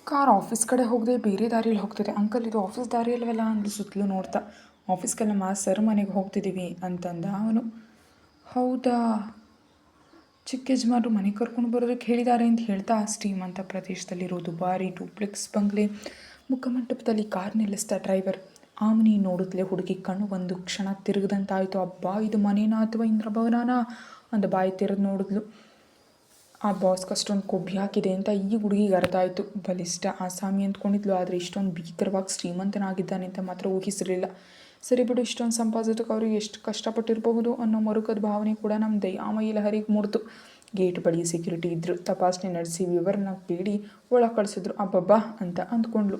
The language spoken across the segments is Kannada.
ಕಾರ್ ಆಫೀಸ್ ಕಡೆ ಹೋಗದೆ ಬೇರೆ ದಾರಿಯಲ್ಲಿ ಹೋಗ್ತಿದೆ. ಅಂಕಲ್ ಇದು ಆಫೀಸ್ ದಾರಿಯಲ್ವಲ್ಲ ಅಂದು ಸುತ್ತಲೂ ನೋಡ್ತಾ. ಆಫೀಸ್ಗೆಲ್ಲಮ್ಮ ಸರ್ ಮನೆಗೆ ಹೋಗ್ತಿದ್ದೀವಿ ಅಂತಂದ ಅವನು. ಹೌದಾ, ಚಿಕ್ಕ ಯಜಮಾನರು ಮನೆ ಕರ್ಕೊಂಡು ಬರೋದಕ್ಕೆ ಹೇಳಿದ್ದಾರೆ ಅಂತ ಹೇಳ್ತಾ ಶ್ರೀಮಂತ ಪ್ರದೇಶದಲ್ಲಿರೋ ದುಬಾರಿ ಡೂಪ್ಲೆಕ್ಸ್ ಬಂಗ್ಲೆ ಮುಖಮಂಟಪದಲ್ಲಿ ಕಾರ್ ನಿಲ್ಲಿಸ್ತಾ ಡ್ರೈವರ್. ಆಮನಿ ನೋಡಿದ್ಲೆ ಹುಡುಗಿ ಕಣ್ಣು ಒಂದು ಕ್ಷಣ ತಿರುಗದಂತಾಯಿತು. ಅಬ್ಬಾ, ಇದು ಮನೇನಾ ಅಥವಾ ಇಂದ್ರಭವನನಾ ಅಂದ ಬಾಯಿ ತೆರೆದು ನೋಡಿದ್ಲು. ಆ ಬಾಸ್ಗೆ ಅಷ್ಟೊಂದು ಕೊಬ್ಬಿ ಹಾಕಿದೆ ಅಂತ ಈ ಹುಡುಗಿಗೆ ಅರ್ಥ ಆಯಿತು. ಬಲಿಷ್ಠ ಆಸಾಮಿ ಅಂದ್ಕೊಂಡಿದ್ಲು, ಆದರೆ ಇಷ್ಟೊಂದು ಭೀಕರವಾಗಿ ಶ್ರೀಮಂತನಾಗಿದ್ದಾನೆ ಅಂತ ಮಾತ್ರ ಊಹಿಸಿರಲಿಲ್ಲ. ಸರಿ ಬಿಡು, ಇಷ್ಟೊಂದು ಸಂಪಾದಿಸೋಕೆ ಅವ್ರಿಗೆ ಎಷ್ಟು ಕಷ್ಟಪಟ್ಟಿರಬಹುದು ಅನ್ನೋ ಮರುಕದ ಭಾವನೆ ಕೂಡ ನಮ್ಮ ದಯಾಮಯಿ ಲಹರಿಗೆ ಮೂಡ್ತು. ಗೇಟ್ ಬಳಿ ಸೆಕ್ಯೂರಿಟಿ ಇದ್ದರು. ತಪಾಸಣೆ ನಡೆಸಿ ವಿವರಣ ಬೇಡಿ ಒಳ ಕಳಿಸಿದ್ರು. ಅಬ್ಬಬ್ಬಾ ಅಂತ ಅಂದ್ಕೊಂಡ್ಲು.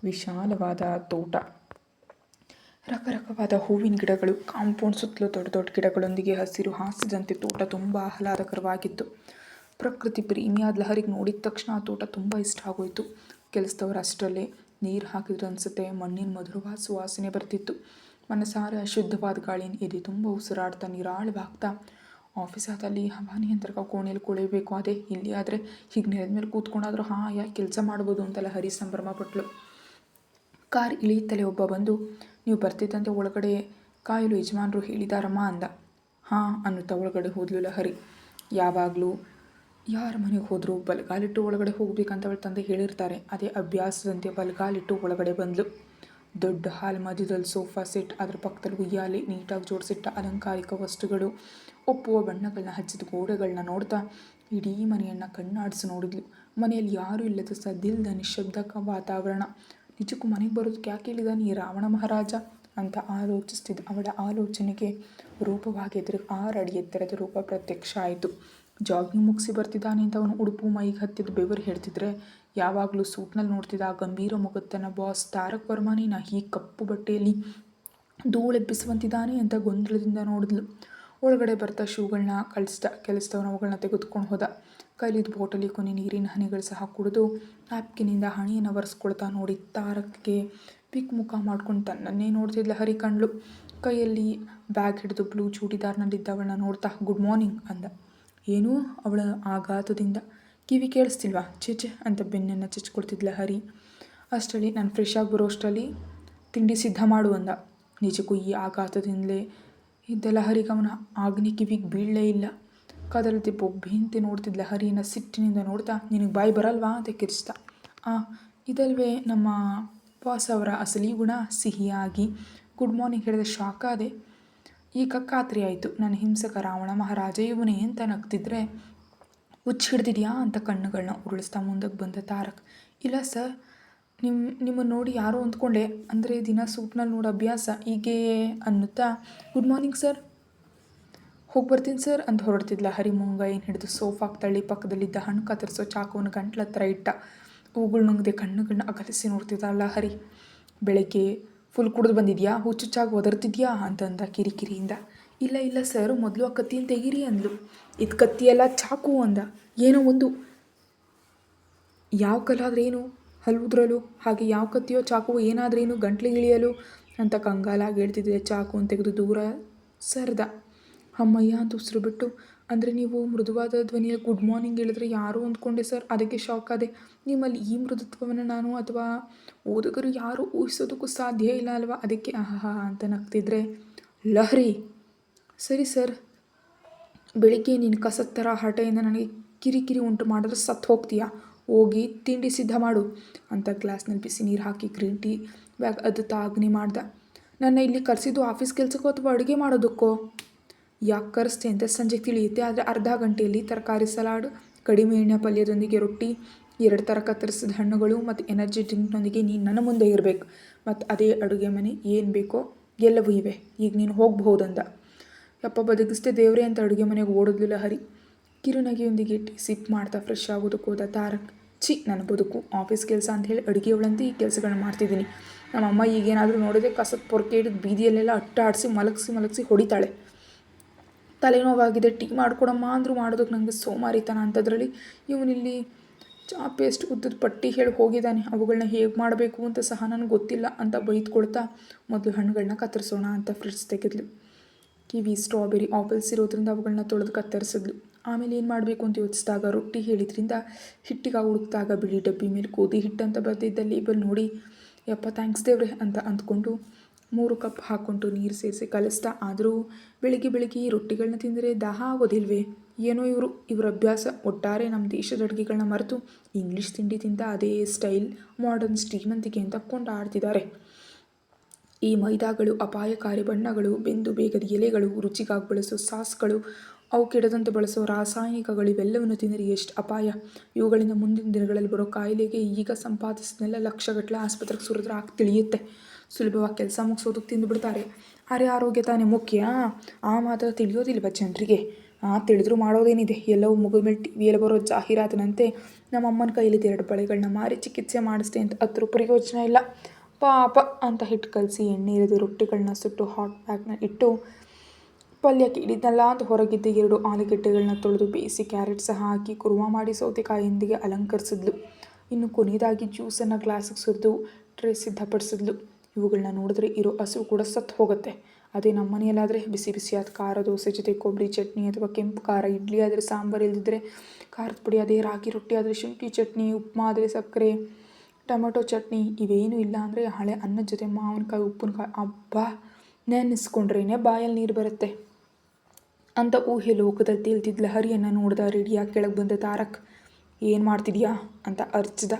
ವಿಶಾಲವಾದ ತೋಟ, ರಕರಕವಾದ ಹೂವಿನ ಗಿಡಗಳು, ಕಾಂಪೌಂಡ್ ಸುತ್ತಲೂ ದೊಡ್ಡ ದೊಡ್ಡ ಗಿಡಗಳೊಂದಿಗೆ ಹಸಿರು ಹಾಸಿದಂತೆ ತೋಟ ತುಂಬ ಆಹ್ಲಾದಕರವಾಗಿತ್ತು. ಪ್ರಕೃತಿ ಪ್ರೇಮಿಯಾದ ಲಹರಿಗೆ ನೋಡಿದ ತಕ್ಷಣ ಆ ತೋಟ ತುಂಬ ಇಷ್ಟ ಆಗೋಯ್ತು. ಕೆಲಸದವರು ಅಷ್ಟರಲ್ಲೇ ನೀರು ಹಾಕಿದ್ರು ಅನಿಸುತ್ತೆ. ಮಣ್ಣಿನ ಮಧುರವಾದ ಸುವಾಸನೆ ಬರ್ತಿತ್ತು. ಮನಸಾರೆ ಅಶುದ್ಧವಾದ ಗಾಳಿನ ಎದೆ ತುಂಬ ಉಸಿರಾಡ್ತಾ ನಿರಾಳವಾಗ್ತಾ. ಆಫೀಸ್ ಆದಲ್ಲಿ ಹವಾನಿಯಂತ್ರಕ ಕೋಣೆಯಲ್ಲಿ ಕುಳಿಬೇಕು, ಅದೇ ಇಲ್ಲಿ ಆದರೆ ಹೀಗೆ ನೆಲದ ಮೇಲೆ ಕೂತ್ಕೊಂಡಾದ್ರೂ ಯಾಕೆ ಕೆಲಸ ಮಾಡ್ಬೋದು ಅಂತೆಲ್ಲ ಹರಿ ಸಂಭ್ರಮ ಪಟ್ಲು. ಕಾರ್ ಇಳಿಯುತ್ತಲೇ ಒಬ್ಬ ಬಂದು, ನೀವು ಬರ್ತಿದ್ದಂತೆ ಒಳಗಡೆ ಕಾಯಲು ಯಜಮಾನರು ಹೇಳಿದಾರಮ್ಮ ಅಂದ. ಅನ್ನುತ್ತಾ ಒಳಗಡೆ ಹೋದ್ಲು ಲಹರಿ. ಯಾವಾಗಲೂ ಯಾರ ಮನೆಗೆ ಹೋದರೂ ಬಲಗಾಲಿಟ್ಟು ಒಳಗಡೆ ಹೋಗ್ಬೇಕಂತ ಅವಳ ತಂದೆ ಹೇಳಿರ್ತಾರೆ. ಅದೇ ಅಭ್ಯಾಸದಂತೆ ಬಲಗಾಲಿಟ್ಟು ಒಳಗಡೆ ಬಂದ್ಲು. ದೊಡ್ಡ ಹಾಲ್ ಮಧ್ಯದಲ್ಲಿ ಸೋಫಾ ಸೆಟ್, ಅದರ ಪಕ್ಕದಲ್ಲಿ ಉಯ್ಯಾಲೆ, ನೀಟಾಗಿ ಜೋಡಿಸಿಟ್ಟ ಅಲಂಕಾರಿಕ ವಸ್ತುಗಳು, ಒಪ್ಪುವ ಬಣ್ಣಗಳನ್ನ ಹಚ್ಚಿದ ಗೋಡೆಗಳನ್ನ ನೋಡ್ತಾ ಇಡೀ ಮನೆಯನ್ನು ಕಣ್ಣಾಡಿಸಿ ನೋಡಿದ್ಲು. ಮನೆಯಲ್ಲಿ ಯಾರೂ ಇಲ್ಲದ ಸದ್ದಿಲ್ಲದ ನಿಶ್ಶಬ್ದ ವಾತಾವರಣ. ನಿಜಕ್ಕೂ ಮನೆಗೆ ಬರೋದಕ್ಕೆ ಯಾಕೆ ಹೇಳಿದಾನೆ ಈ ರಾವಣ ಮಹಾರಾಜ ಅಂತ ಆಲೋಚಿಸ್ತಿದ್ದ ಅವಳ ಆಲೋಚನೆಗೆ ರೂಪವಾಗಿ 6 ಅಡಿ ಎತ್ತರದ ರೂಪ ಪ್ರತ್ಯಕ್ಷ ಆಯಿತು. ಜಾಗಿಂಗ್ ಮುಗಿಸಿ ಬರ್ತಿದ್ದಾನೆ ಅಂತ ಅವನು ಉಡುಪು ಮೈಗೆ ಹತ್ತಿದ ಬೆವರು ಹೇಳ್ತಿದ್ರೆ, ಯಾವಾಗಲೂ ಸೂಟ್ನಲ್ಲಿ ನೋಡ್ತಿದ್ದ ಆ ಗಂಭೀರ ಮುಖತ್ತನ ಬಾಸ್ ತಾರಕ್ ವರ್ಮಾನೇನ ಹೀಗೆ ಕಪ್ಪು ಬಟ್ಟೆಯಲ್ಲಿ ಧೂಳೆಬ್ಬಿಸುವಂತಿದ್ದಾನೆ ಅಂತ ಗೊಂದಲದಿಂದ ನೋಡಿದ್ಲು. ಒಳಗಡೆ ಬರ್ತಾ ಶೂಗಳನ್ನ ಕಳಿಸ್ದ. ಕೆಲಸದವನು ಅವುಗಳನ್ನ ತೆಗೆದುಕೊಂಡು ಹೋದ. ಕೈಲಿದ್ದ ಬೋಟಲಿ ಕೊನೆ ನೀರಿನ ಹನಿಗಳು ಸಹ ಕುಡಿದು ನ್ಯಾಪ್ಕಿನಿಂದ ಹಣಿಯನ್ನು ಒರೆಸ್ಕೊಳ್ತಾ ನೋಡಿ ತಾರಕ್ಗೆ ಪಿಕ್ ಮುಖ ಮಾಡ್ಕೊಂಡು ತನ್ನನ್ನೇ ನೋಡ್ತಿದ್ಲ ಹರಿ ಕಂಡ್ಲು. ಕೈಯಲ್ಲಿ ಬ್ಯಾಗ್ ಹಿಡಿದು ಬ್ಲೂ ಚೂಡಿದಾರ್ನಲ್ಲಿದ್ದ ಅವಳನ್ನ ನೋಡ್ತಾ ಗುಡ್ ಮಾರ್ನಿಂಗ್ ಅಂದ. ಏನೂ ಅವಳ ಆಘಾತದಿಂದ. ಕಿವಿ ಕೇಳಿಸ್ತಿಲ್ವಾ ಚೇಚೆ ಅಂತ ಬೆನ್ನನ್ನು ಚಚ್ಕೊಳ್ತಿದ್ಲ ಹರಿ. ಅಷ್ಟರಲ್ಲಿ ನಾನು ಫ್ರೆಶ್ ಆಗಿ ಬರೋ ಅಷ್ಟರಲ್ಲಿ ತಿಂಡಿ ಸಿದ್ಧ ಮಾಡು ಅಂದ. ನಿಜಕ್ಕೂ ಈ ಆಘಾತದಿಂದಲೇ ಇದ್ದ ಲಹರಿಗೆ ಅವನ ಆಗ್ನಿ ಕಿವಿಗೆ ಬೀಳಲೇ ಇಲ್ಲ. ಕದಲದೆ ಬೊಬ್ಬೆಂತೆ ನೋಡ್ತಿದ್ಲ ಹರಿಯನ್ನು ಸಿಟ್ಟಿನಿಂದ ನೋಡ್ತಾ, ನಿನಗೆ ಬಾಯಿ ಬರಲ್ವಾ ಅಂತ ಕಿರಿಸ್ತ. ಇದಲ್ವೇ ನಮ್ಮ ಬಾಸ್ ಅವರ ಅಸಲಿ ಗುಣ, ಸಿಹಿಯಾಗಿ ಗುಡ್ ಮಾರ್ನಿಂಗ್ ಹೇಳಿದ ಶಾಕ್ ಆದೆ. ಈಗ ಖಾತ್ರಿ ಆಯಿತು, ನನ್ನ ಹಿಂಸಕ ರಾವಣ ಮಹಾರಾಜ ಇವನೇ ಅಂತ ನಗ್ತಿದ್ರೆ. ಹುಚ್ಚು ಹಿಡ್ದಿದ್ಯಾ ಅಂತ ಕಣ್ಣುಗಳನ್ನ ಉರುಳಿಸ್ತಾ ಮುಂದಕ್ಕೆ ಬಂದ ತಾರಕ್. ಇಲ್ಲ ಸರ್, ನಿಮ್ಮನ್ನು ನೋಡಿ ಯಾರೋ ಅಂದ್ಕೊಂಡೆ, ಅಂದರೆ ದಿನ ಸೂಟ್ನಲ್ಲಿ ನೋಡೋ ಅಭ್ಯಾಸ ಹೀಗೆ ಅನ್ನುತ್ತಾ. ಗುಡ್ ಮಾರ್ನಿಂಗ್ ಸರ್, ಹೋಗಿ ಬರ್ತೀನಿ ಸರ್ ಅಂತ ಹೊರಡ್ತಿದ್ಲ ಹರಿ. ಮುಂಗಾಯಿನ ಹಿಡಿದು ಸೋಫಾಗೆ ತಳ್ಳಿ ಪಕ್ಕದಲ್ಲಿದ್ದ ಹಣ್ಣು ಕತ್ತರಿಸೋ ಚಾಕುವನ್ನು ಗಂಟ್ಲ ಹತ್ರ ಇಟ್ಟ. ಹೂಗಳು ನುಂಗದೆ ಕಣ್ಣುಗಳನ್ನ ಅಗಲಿಸಿ ನೋಡ್ತಿದ್ದಲ್ಲ ಹರಿ. ಬೆಳಗ್ಗೆ ಫುಲ್ ಕುಡಿದು ಬಂದಿದ್ಯಾ, ಹುಚ್ಚುಚ್ಚಾಗಿ ಒದರ್ತಿದ್ಯಾ ಅಂತಂದ ಕಿರಿಕಿರಿಯಿಂದ. ಇಲ್ಲ ಸರ್, ಮೊದಲು ಆ ಕತ್ತಿಯನ್ನು ತೆಗೀರಿ ಅಂದ್ಲು. ಇದು ಕತ್ತಿಯೆಲ್ಲ ಚಾಕು ಅಂದ. ಏನೋ ಒಂದು, ಯಾವ ಕಲ್ಲಾದ್ರೇನು ಹಲ್ಲುದ್ರಲು, ಹಾಗೆ ಯಾವ ಕತ್ತಿಯೋ ಚಾಕು ಏನಾದ್ರೇನು ಗಂಟ್ಲಿಗಿಳಿಯಲು ಅಂತ ಕಂಗಾಲಾಗಿ ಹೇಳ್ತಿದ್ದೆ. ಚಾಕುವನ್ನು ತೆಗೆದು ದೂರ ಸರ್ದ. ಅಮ್ಮಯ್ಯ ಅಂತ ಉಸಿರು ಬಿಟ್ಟು, ಅಂದರೆ ನೀವು ಮೃದುವಾದ ಧ್ವನಿಯಲ್ಲಿ ಗುಡ್ ಮಾರ್ನಿಂಗ್ ಹೇಳಿದ್ರೆ ಯಾರು ಅಂದ್ಕೊಂಡೆ ಸರ್, ಅದಕ್ಕೆ ಶಾಕ್ ಆದೆ. ನಿಮ್ಮಲ್ಲಿ ಈ ಮೃದುತ್ವವನ್ನು ನಾನು ಅಥವಾ ಓದುಗರು ಯಾರೂ ಊಹಿಸೋದಕ್ಕೂ ಸಾಧ್ಯ ಇಲ್ಲ ಅಲ್ವಾ, ಅದಕ್ಕೆ ಅಂತ ನಗ್ತಿದ್ರೆ. ಲಹರಿ, ಸರಿ ಸರ್, ಬೆಳಿಗ್ಗೆ ನೀನು ಕಸದ ಥರ ಹಠೆಯಿಂದ ನನಗೆ ಕಿರಿಕಿರಿ ಉಂಟು ಮಾಡಿದ್ರೆ ಸತ್ತು ಹೋಗ್ತೀಯಾ, ಹೋಗಿ ತಿಂಡಿ ಸಿದ್ಧ ಮಾಡು ಅಂತ ಗ್ಲಾಸ್ನಲ್ಲಿ ಬಿಸಿ ನೀರು ಹಾಕಿ ಗ್ರೀನ್ ಟೀ ಬ್ಯಾಗ್ ಅದು ತಾಗ್ನೆ ಮಾಡ್ದ. ನನ್ನ ಇಲ್ಲಿ ಕರೆಸಿದ್ದು ಆಫೀಸ್ ಕೆಲಸಕ್ಕೋ ಅಥವಾ ಅಡುಗೆ ಮಾಡೋದಕ್ಕೋ? ಯಾಕೆ ಕರೆಸ್ತೆ ಅಂತ ಸಂಜೆಗೆ ತಿಳಿಯುತ್ತೆ, ಆದರೆ ಅರ್ಧ ಗಂಟೆಯಲ್ಲಿ ತರಕಾರಿ ಸಲಾಡ್, ಕಡಿಮೆ ಎಣ್ಣೆ ಪಲ್ಯದೊಂದಿಗೆ ರೊಟ್ಟಿ, 2 ಥರ ಕತ್ತರಿಸಿದ ಹಣ್ಣುಗಳು ಮತ್ತು ಎನರ್ಜಿ ಡ್ರಿಂಕ್ನೊಂದಿಗೆ ನೀನು ನನ್ನ ಮುಂದೆ ಇರಬೇಕು. ಮತ್ತು ಅದೇ ಅಡುಗೆ ಮನೆ, ಏನು ಬೇಕೋ ಎಲ್ಲವೂ ಇವೆ, ಈಗ ನೀನು ಹೋಗಬಹುದಂದ. ಯಪ್ಪ ಬದುಕಿಸ್ತೆ ದೇವ್ರೆ ಅಂತ ಅಡುಗೆ ಮನೆಗೆ ಓಡಿದ್ಲು ಹರಿ. ಕಿರುನಗೆಯೊಂದಿಗೆ ಟೀ ಸಿಪ್ ಮಾಡ್ತಾ ಫ್ರೆಶ್ ಆಗೋದಕ್ಕೆ ಹೋದ ತಾರಕ್. ನನ್ನ ಬದುಕು ಆಫೀಸ್ ಕೆಲಸ ಅಂತ ಹೇಳಿ ಅಡುಗೆಯವಳಂತೆ ಈ ಕೆಲಸಗಳನ್ನ ಮಾಡ್ತಿದ್ದೀನಿ. ನಮ್ಮಮ್ಮ ಈಗೇನಾದರೂ ನೋಡಿದ್ರೆ ಕಸದ ಪೊರ್ಕೆ ಹಿಡಿದು ಬೀದಿಯಲ್ಲೆಲ್ಲ ಅಟ್ಟಾಡಿಸಿ ಮಲಗಿಸಿ ಹೊಡಿತಾಳೆ. ತಲೆನೋವಾಗಿದೆ, ಟೀ ಮಾಡಿಕೊಡಮ್ಮ ಅಂದರೂ ಮಾಡೋದಕ್ಕೆ ನನಗೆ ಸೋಮಾರಿತನ. ಅಂಥದ್ರಲ್ಲಿ ಇವನಿಲ್ಲಿ ಚಾ ಪೇಸ್ಟ್ ಉದ್ದದ ಪಟ್ಟಿ ಹೇಳಿ ಹೋಗಿದ್ದಾನೆ, ಅವುಗಳನ್ನ ಹೇಗೆ ಮಾಡಬೇಕು ಅಂತ ಸಹ ನನಗೆ ಗೊತ್ತಿಲ್ಲ ಅಂತ ಬೈದ್ಕೊಳ್ತಾ ಮೊದಲು ಹಣ್ಣುಗಳನ್ನ ಕತ್ತರಿಸೋಣ ಅಂತ ಫ್ರಿಡ್ಜ್ ತೆಗೆದ್ಲು. ಕಿವಿ, ಸ್ಟ್ರಾಬೆರಿ, ಆಪಲ್ಸ್ ಇರೋದ್ರಿಂದ ಅವುಗಳನ್ನ ತೊಳೆದು ಕತ್ತರಿಸಿದ್ಲು. ಆಮೇಲೆ ಏನು ಮಾಡಬೇಕು ಅಂತ ಯೋಚಿಸಿದಾಗ ರೊಟ್ಟಿ ಹೇಳಿದ್ರಿಂದ ಹಿಟ್ಟಿಗಾಗಿ ಹುಡುಕ್ದಾಗ ಬಿಳಿ ಡಬ್ಬಿ ಮೇಲೆ ಗೋಧಿ ಹಿಟ್ಟು ಅಂತ ಬರೆದಿದ್ದ ಲೇಬಲ್ ನೋಡಿ ಯಪ್ಪ ಥ್ಯಾಂಕ್ಸ್ ದೇವ್ರೆ ಅಂತ ಅಂದ್ಕೊಂಡು 3 ಕಪ್ ಹಾಕ್ಕೊಂಡು ನೀರು ಸೇರಿಸಿ ಕಲಿಸ್ತಾ. ಆದರೂ ಬೆಳಿಗ್ಗೆ ಈ ರೊಟ್ಟಿಗಳನ್ನ ತಿಂದರೆ ದಾಹ ಆಗೋದಿಲ್ವೇ? ಏನೋ ಇವರ ಅಭ್ಯಾಸ. ಒಟ್ಟಾರೆ ನಮ್ಮ ದೇಶದ ಅಡುಗೆಗಳನ್ನ ಮರೆತು ಇಂಗ್ಲೀಷ್ ತಿಂಡಿ ತಿಂತ ಅದೇ ಸ್ಟೈಲ್ ಮಾಡರ್ನ್ ಶ್ರೀಮಂತಿಕೆ ಅಂತ ಕೊಂಡಾಡ್ತಿದ್ದಾರೆ. ಈ ಮೈದಾಗಳು, ಅಪಾಯಕಾರಿ ಬಣ್ಣಗಳು, ಬೆಂದು ಬೇಗದ ಎಲೆಗಳು, ರುಚಿಗಾಗಿ ಬಳಸೋ ಸಾಸ್ಗಳು, ಅವು ಕೆಡದಂತೆ ಬಳಸೋ ರಾಸಾಯನಿಕಗಳು, ಇವೆಲ್ಲವನ್ನು ತಿಂದರೆ ಎಷ್ಟು ಅಪಾಯ. ಇವುಗಳಿಂದ ಮುಂದಿನ ದಿನಗಳಲ್ಲಿ ಬರೋ ಕಾಯಿಲೆಗೆ ಈಗ ಸಂಪಾದಿಸಿದ್ನೆಲ್ಲ ಲಕ್ಷಗಟ್ಟಲೆ ಆಸ್ಪತ್ರೆಗೆ ಸುರಿದ್ರೆ ತಿಳಿಯುತ್ತೆ. ಸುಲಭವಾಗಿ ಕೆಲಸ ಮುಗಿಸೋದಕ್ಕೆ ತಿಂದುಬಿಡ್ತಾರೆ. ಅರೆ ಆರೋಗ್ಯ ತಾನೇ ಮುಖ್ಯ, ಆ ಮಾತ್ರ ತಿಳಿಯೋದಿಲ್ವ ಜನರಿಗೆ? ತಿಳಿದ್ರೂ ಮಾಡೋದೇನಿದೆ? ಎಲ್ಲವೂ ಮುಗಿದ ಮೇಲೆ ಟಿವಿಯಲ್ಲಿ ಬರೋ ಜಾಹೀರಾತಿನಂತೆ ನಮ್ಮ ಅಮ್ಮನ ಕೈಯಲ್ಲಿ 2 ಬಳೆಗಳನ್ನ ಮಾರಿ ಚಿಕಿತ್ಸೆ ಮಾಡಿಸ್ದೆ ಅಂತ ಅದ್ರ ಪ್ರಯೋಜನ ಇಲ್ಲ ಪಾಪ ಅಂತ ಹಿಟ್ಟು ಕಲಸಿ ಎಣ್ಣೆ ಇರಿದು ರೊಟ್ಟಿಗಳನ್ನ ಸುಟ್ಟು ಹಾಟ್ ಬ್ಯಾಗ್ನ ಇಟ್ಟು ಪಲ್ಯಕ್ಕೆ ಇಡಿದ್ನಲ್ಲ ಅಂತ ಹೊರಗಿದ್ದ 2 ಆಲೂಗೆಡ್ಡೆಗಳನ್ನ ತೊಳೆದು ಬೇಯಿಸಿ ಕ್ಯಾರೆಟ್ ಸಹ ಹಾಕಿ ಕುರ್ಮಾ ಮಾಡಿ ಸೌತೆಕಾಯಿಯೊಂದಿಗೆ ಅಲಂಕರಿಸಿದ್ಲು. ಇನ್ನು ಕೊನೆಯದಾಗಿ ಜ್ಯೂಸನ್ನು ಗ್ಲಾಸಿಗೆ ಸುರಿದು ಟ್ರೇ ಸಿದ್ಧಪಡಿಸಿದ್ಲು. ಇವುಗಳನ್ನ ನೋಡಿದ್ರೆ ಇರೋ ಹಸಿವು ಕೂಡ ಸತ್ತು ಹೋಗುತ್ತೆ. ಅದೇ ನಮ್ಮ ಮನೆಯಲ್ಲಾದರೆ ಬಿಸಿ ಬಿಸಿಯಾದ ಖಾರ ದೋಸೆ ಜೊತೆ ಕೊಬ್ಬರಿ ಚಟ್ನಿ ಅಥವಾ ಕೆಂಪು ಖಾರ, ಇಡ್ಲಿ ಆದರೆ ಸಾಂಬಾರು, ಇಲ್ಲದಿದ್ದರೆ ಖಾರದ ಪುಡಿ, ಅದೇ ರಾಗಿ ರೊಟ್ಟಿ ಆದರೆ ಶುಂಠಿ ಚಟ್ನಿ, ಉಪ್ಮಾ ಆದರೆ ಸಕ್ಕರೆ, ಟೊಮೆಟೊ ಚಟ್ನಿ, ಇವೇನೂ ಇಲ್ಲ ಅಂದರೆ ಹಳೆ ಅನ್ನದ ಜೊತೆ ಮಾವಿನಕಾಯಿ, ಉಪ್ಪಿನಕಾಯಿ. ಅಬ್ಬಾ, ನೆನೆಸ್ಕೊಂಡ್ರೇ ಬಾಯಲ್ಲಿ ನೀರು ಬರುತ್ತೆ ಅಂತ ಊಹೆ ಲೋಕದಲ್ಲಿ ತೇಲ್ತಿದ್ದ ಲಹರಿಯನ್ನು ನೋಡ್ದ. ರೆಡಿಯಾಗಿ ಕೆಳಗೆ ಬಂದ ತಾರಕ್ ಏನು ಮಾಡ್ತಿದ್ಯಾ ಅಂತ ಅರ್ಚಿದ.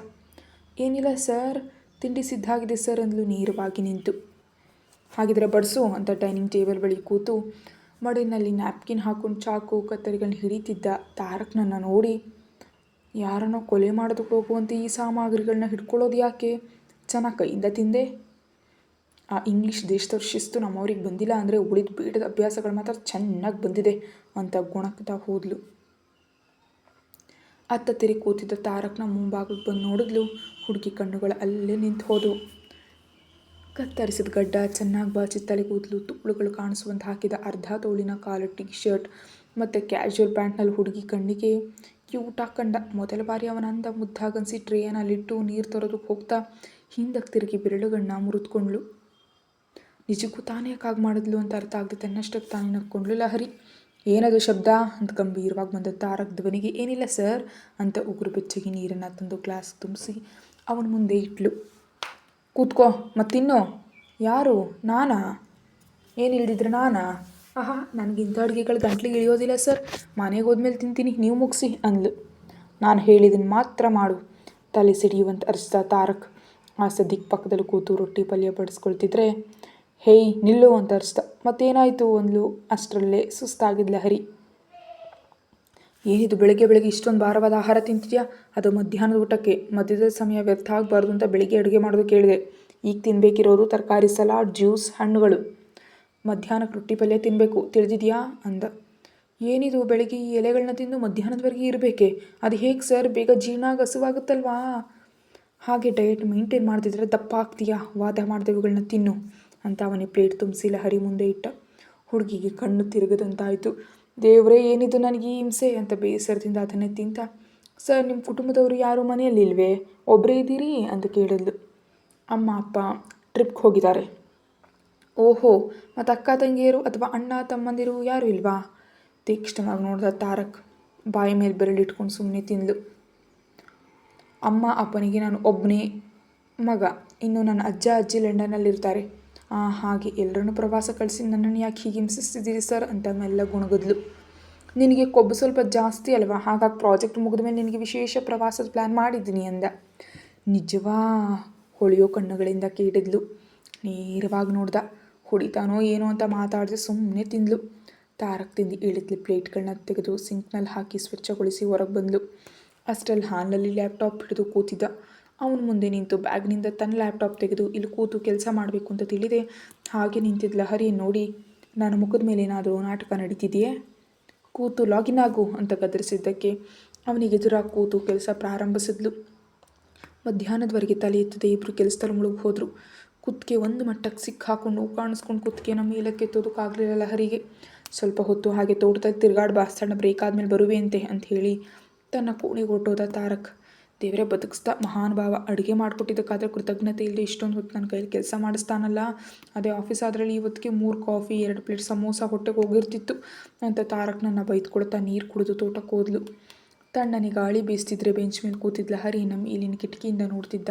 ಏನಿಲ್ಲ ಸರ್, ತಿಂಡಿ ಸಿದ್ಧ ಆಗಿದೆ ಸರ್ ಅಂದ್ಲು ನೇರವಾಗಿ ನಿಂತು. ಹಾಗಿದ್ರೆ ಬಡಿಸು ಅಂತ ಡೈನಿಂಗ್ ಟೇಬಲ್ ಬಳಿ ಕೂತು ಮಡಿನಲ್ಲಿ ನ್ಯಾಪ್ಕಿನ್ ಹಾಕೊಂಡು ಚಾಕು ಕತ್ತರಿಗಳನ್ನ ಹಿಡಿತಿದ್ದ ತಾರಕ್ನನ್ನು ನೋಡಿ, ಯಾರನ್ನೋ ಕೊಲೆ ಮಾಡೋದಕ್ಕೆ ಹೋಗುವಂತೆ ಈ ಸಾಮಗ್ರಿಗಳನ್ನ ಹಿಡ್ಕೊಳ್ಳೋದು ಯಾಕೆ? ಚೆನ್ನಾಗಿ ಕೈಯಿಂದ ತಿಂದೆ. ಆ ಇಂಗ್ಲೀಷ್ ದೇಶದವ್ರ ಶಿಸ್ತು ನಮ್ಮವ್ರಿಗೆ ಬಂದಿಲ್ಲ ಅಂದರೆ ಉಳಿದ ಬೇಡದ ಅಭ್ಯಾಸಗಳು ಮಾತ್ರ ಚೆನ್ನಾಗಿ ಬಂದಿದೆ ಅಂತ ಗುಣಕ್ತಾ ಹೋದ್ಲು. ಅತ್ತ ತಿರುಗಿ ಕೂತಿದ್ದ ತಾರಕ್ನ ಮುಂಭಾಗಕ್ಕೆ ಬಂದು ನೋಡಿದ್ಲು. ಹುಡುಗಿ ಕಣ್ಣುಗಳು ಅಲ್ಲೇ ನಿಂತು ಹೋದವು. ಕತ್ತರಿಸಿದ ಗಡ್ಡ, ಚೆನ್ನಾಗಿ ಬಾಚಿ ತಲೆಗೂದಲು, ತುಳುಗಳು ಕಾಣಿಸುವಂತ ಹಾಕಿದ ಅರ್ಧ ತೋಳಿನ ಕಾಲು ಟೀ ಶರ್ಟ್ ಮತ್ತು ಕ್ಯಾಶುವಲ್ ಪ್ಯಾಂಟ್ನಲ್ಲಿ ಹುಡುಗಿ ಕಣ್ಣಿಗೆ ಕ್ಯೂಟ್ ಕಂಡ. ಮೊದಲ ಬಾರಿ ಅವನ ಅಂದ ಮುದ್ದಾಗನ್ಸಿ ಟ್ರೇನಲ್ಲಿಟ್ಟು ನೀರು ತರೋದಕ್ಕೆ ಹೋಗ್ತಾ ಹಿಂದಕ್ಕೆ ತಿರುಗಿ ಬೆರಳುಗಳನ್ನ ಮುರಿದುಕೊಂಡ್ಳು. ನಿಜಕ್ಕೂ ತಾನೇ ಯಾಕಾಗಿ ಮಾಡಿದ್ಲು ಅಂತ ಅರ್ಥ ಆಗದೆ ತನ್ನಷ್ಟಕ್ಕೆ ತಾನೇ ನಕ್ಕೊಂಡ್ಳು ಲಹರಿ. ಏನದು ಶಬ್ದ ಅಂತ ಗಂಭೀರವಾಗಿ ಬಂದ ತಾರಕ್ ಧ್ವನಿಗೆ. ಏನಿಲ್ಲ ಸರ್ ಅಂತ ಉಗುರು ಬೆಚ್ಚಗೆ ನೀರನ್ನು ತಂದು ಗ್ಲಾಸ್ ತುಂಬಿಸಿ ಅವನ ಮುಂದೆ ಇಟ್ಲು. ಕೂತ್ಕೋ ಮತ್ತಿನ್ನು. ಯಾರು? ನಾನಾ? ಏನಿಲ್ದಿದ್ರೆ ನಾನಾ? ಆಹಾ, ನನಗಿಂಥ ಅಡುಗೆಗಳು ಗಂಟ್ಲಿಗೆ ಇಳಿಯೋದಿಲ್ಲ ಸರ್, ಮನೆಗೆ ಹೋದ್ಮೇಲೆ ತಿಂತೀನಿ, ನೀವು ಮುಗಿಸಿ ಅಂದ್ಲು. ನಾನು ಹೇಳಿದನ್ನು ಮಾತ್ರ ಮಾಡು, ತಲೆ ಸಿಡಿಯುವಂತ ಅರಿಸ್ದ ತಾರಕ್. ಆ ಸದ್ಯಕ್ಕೆ ಪಕ್ಕದಲ್ಲಿ ಕೂತು ರೊಟ್ಟಿ ಪಲ್ಯ ಬಡಿಸ್ಕೊಳ್ತಿದ್ರೆ ಹೇಯ್ ನಿಲ್ಲು ಅಂತ ಅರಿಸ್ದ. ಮತ್ತೇನಾಯಿತು ಅಂದ್ಲು. ಅಷ್ಟರಲ್ಲೇ ಸುಸ್ತಾಗಿದ್ದ ಲಹರಿ. ಏನಿದು ಬೆಳಗ್ಗೆ ಇಷ್ಟೊಂದು ಭಾರವಾದ ಆಹಾರ ತಿಂತಿದ್ಯಾ? ಅದು ಮಧ್ಯಾಹ್ನದ ಊಟಕ್ಕೆ. ಮಧ್ಯದ ಸಮಯ ವ್ಯರ್ಥ ಆಗಬಾರ್ದು ಅಂತ ಬೆಳಿಗ್ಗೆ ಅಡುಗೆ ಮಾಡೋದು ಕೇಳಿದೆ. ಈಗ ತಿನ್ನಬೇಕಿರೋದು ತರಕಾರಿ, ಸಲಾಡ್, ಜ್ಯೂಸ್, ಹಣ್ಣುಗಳು. ಮಧ್ಯಾಹ್ನಕ್ಕೆ ರೊಟ್ಟಿ ಪಲ್ಯ ತಿನ್ನಬೇಕು, ತಿಳಿದಿದೆಯಾ ಅಂದ. ಏನಿದು ಬೆಳಿಗ್ಗೆ ಈ ಎಲೆಗಳನ್ನ ತಿಂದು ಮಧ್ಯಾಹ್ನದವರೆಗೆ ಇರಬೇಕೆ? ಅದು ಹೇಗೆ ಸರ್? ಬೇಗ ಜೀರ್ಣ ಆಗಿ ಹಸುವಾಗುತ್ತಲ್ವಾ? ಹಾಗೆ ಡಯಟ್ ಮೇಂಟೈನ್ ಮಾಡ್ತಿದ್ರೆ ದಪ್ಪ ಆಗ್ತೀಯಾ? ವಾದ ಮಾಡಿದೆ ಇವುಗಳನ್ನ ತಿನ್ನು ಅಂತ ಅವನೇ ಪ್ಲೇಟ್ ತುಂಬಿಸಿ ಲಹರಿ ಮುಂದೆ ಇಟ್ಟ. ಹುಡುಗಿಗೆ ಕಣ್ಣು ತಿರುಗದಂತಾಯಿತು. ದೇವ್ರೇ, ಏನಿದು ನನಗೆ ಈ ಹಿಂಸೆ ಅಂತ ಬೇಸರದಿಂದ ಅದನ್ನೇ ತಿಂತ. ಸರ್, ನಿಮ್ಮ ಕುಟುಂಬದವರು ಯಾರೂ ಮನೆಯಲ್ಲಿಲ್ವೇ? ಒಬ್ಬರೇ ಇದ್ದೀರಿ ಅಂತ ಕೇಳಿದ್ಲು. ಅಮ್ಮ ಅಪ್ಪ ಟ್ರಿಪ್ಗೆ ಹೋಗಿದ್ದಾರೆ. ಓಹೋ, ಮತ್ತು ಅಕ್ಕ ತಂಗಿಯರು ಅಥವಾ ಅಣ್ಣ ತಮ್ಮಂದಿರು ಯಾರೂ ಇಲ್ವಾ? ತೀಕ್ಷ್ಣವಾಗಿ ನೋಡ್ದ ತಾರಕ್. ಬಾಯಿ ಮೇಲೆ ಬೆರಳಿಟ್ಕೊಂಡು ಸುಮ್ಮನೆ ತಿಂದ್ಲು. ಅಮ್ಮ ಅಪ್ಪನಿಗೆ ನಾನು ಒಬ್ಬನೇ ಮಗ. ಇನ್ನು ನನ್ನ ಅಜ್ಜ ಅಜ್ಜಿ ಲಂಡನ್ನಲ್ಲಿರ್ತಾರೆ. ಹಾಗೆ ಎಲ್ಲರನ್ನೂ ಪ್ರವಾಸ ಕಳಿಸಿ ನನ್ನನ್ನು ಯಾಕೆ ಹೀಗೆ ಹಿಂಸಿಸ್ತಿದ್ದೀರಿ ಸರ್ ಅಂತ ಮೆಲ್ಲ ಗುಣಗದ್ಲು. ನಿನಗೆ ಕೊಬ್ಬು ಸ್ವಲ್ಪ ಜಾಸ್ತಿ ಅಲ್ವಾ? ಹಾಗಾಗಿ ಪ್ರಾಜೆಕ್ಟ್ ಮುಗಿದ ಮೇಲೆ ನಿನಗೆ ವಿಶೇಷ ಪ್ರವಾಸದ ಪ್ಲ್ಯಾನ್ ಮಾಡಿದ್ದೀನಿ ಅಂದ. ನಿಜವಾ? ಹೊಳೆಯೋ ಕಣ್ಣುಗಳಿಂದ ಕೇಳಿದ್ಲು. ನೇರವಾಗಿ ನೋಡ್ದ. ಹೊಡಿತಾನೋ ಏನೋ ಅಂತ ಮಾತಾಡಿದೆ ಸುಮ್ಮನೆ ತಿಂದ್ಲು. ತಾರಕ್ ತಿಂದು ಇಳಿದ್ಲು. ಪ್ಲೇಟ್ಗಳನ್ನ ತೆಗೆದು ಸಿಂಕ್ನಲ್ಲಿ ಹಾಕಿ ಸ್ವಚ್ಛಗೊಳಿಸಿ ಹೊರಗೆ ಬಂದಳು. ಅಷ್ಟರಲ್ಲಿ ಹಾಲ್ನಲ್ಲಿ ಲ್ಯಾಪ್ಟಾಪ್ ಹಿಡಿದು ಕೂತಿದ್ದ. ಅವನ ಮುಂದೆ ನಿಂತು ಬ್ಯಾಗ್ನಿಂದ ತನ್ನ ಲ್ಯಾಪ್ಟಾಪ್ ತೆಗೆದು ಇಲ್ಲಿ ಕೂತು ಕೆಲಸ ಮಾಡಬೇಕು ಅಂತ ತಿಳಿದೆ. ಹಾಗೆ ನಿಂತಿದ್ದ ಲಹರಿಯನ್ನು ನೋಡಿ, ನನ್ನ ಮುಖದ ಮೇಲೆ ಏನಾದರೂ ನಾಟಕ ನಡೀತಿದೆಯೇ? ಕೂತು ಲಾಗಿನ್ ಆಗು ಅಂತ ಗದರಿಸಿದ್ದಕ್ಕೆ ಅವನಿಗೆ ಎದುರಾಗಿ ಕೂತು ಕೆಲಸ ಪ್ರಾರಂಭಿಸಿದ್ಲು. ಮಧ್ಯಾಹ್ನದವರೆಗೆ ತಲೆ ಎತ್ತದೆ ಇಬ್ಬರು ಕೆಲಸದಲ್ಲಿ ಮುಳುಗಿ ಹೋದರು. ಕುತ್ತಿಗೆ ಒಂದು ಮಟ್ಟಕ್ಕೆ ಸಿಕ್ಕಾಕೊಂಡು ಕಾಣಿಸ್ಕೊಂಡು ಕುತ್ತಿಗೆನ ಮೇಲಕ್ಕೆ ಎತ್ತೋದಕ್ಕಾಗಲಿಲ್ಲ ಲಹರಿಗೆ. ಸ್ವಲ್ಪ ಹೊತ್ತು ಹಾಗೆ ತೋಟದಲ್ಲಿ ತಿರುಗಾಡಿ ಬಾ, ಸಣ್ಣ ಬ್ರೇಕ್ ಆದಮೇಲೆ ಬರುವೆ ಅಂತ ಹೇಳಿ ತನ್ನ ಕೋಣೆಗೆ ಹೊರಟೋದ ತಾರಕ್. ದೇವರೇ ಬದುಕಿಸ್ದ ಮಹಾನುಭಾವ. ಅಡುಗೆ ಮಾಡಿಕೊಟ್ಟಿದ್ದಕ್ಕಾದ್ರೆ ಕೃತಜ್ಞತೆ ಇಲ್ಲದೆ ಇಷ್ಟೊಂದು ಹೊತ್ತು ನನ್ನ ಕೈಯಲ್ಲಿ ಕೆಲಸ ಮಾಡಿಸ್ತಾನಲ್ಲ. ಅದೇ ಆಫೀಸ್ ಆದ್ರಲ್ಲಿ ಇವತ್ತಿಗೆ 3 ಕಾಫಿ 2 ಪ್ಲೇಟ್ ಸಮೋಸ ಹೊಟ್ಟೆಗೆ ಹೋಗಿರ್ತಿತ್ತು ಅಂತ ತಾರಕ್ ನನ್ನ ಬೈದ್ಕೊಡ್ತಾ ನೀರು ಕುಡಿದು ತೋಟಕ್ಕೆ ಹೋದ್ಲು. ತಣ್ಣನೆ ಗಾಳಿ ಬೀಸ್ತಿದ್ರೆ ಬೆಂಚ್ ಮೇಲೆ ಕೂತಿದ್ದ ಹರಿ ನಮ್ಮ ಇಲ್ಲಿನ ಕಿಟಕಿಯಿಂದ ನೋಡ್ತಿದ್ದ.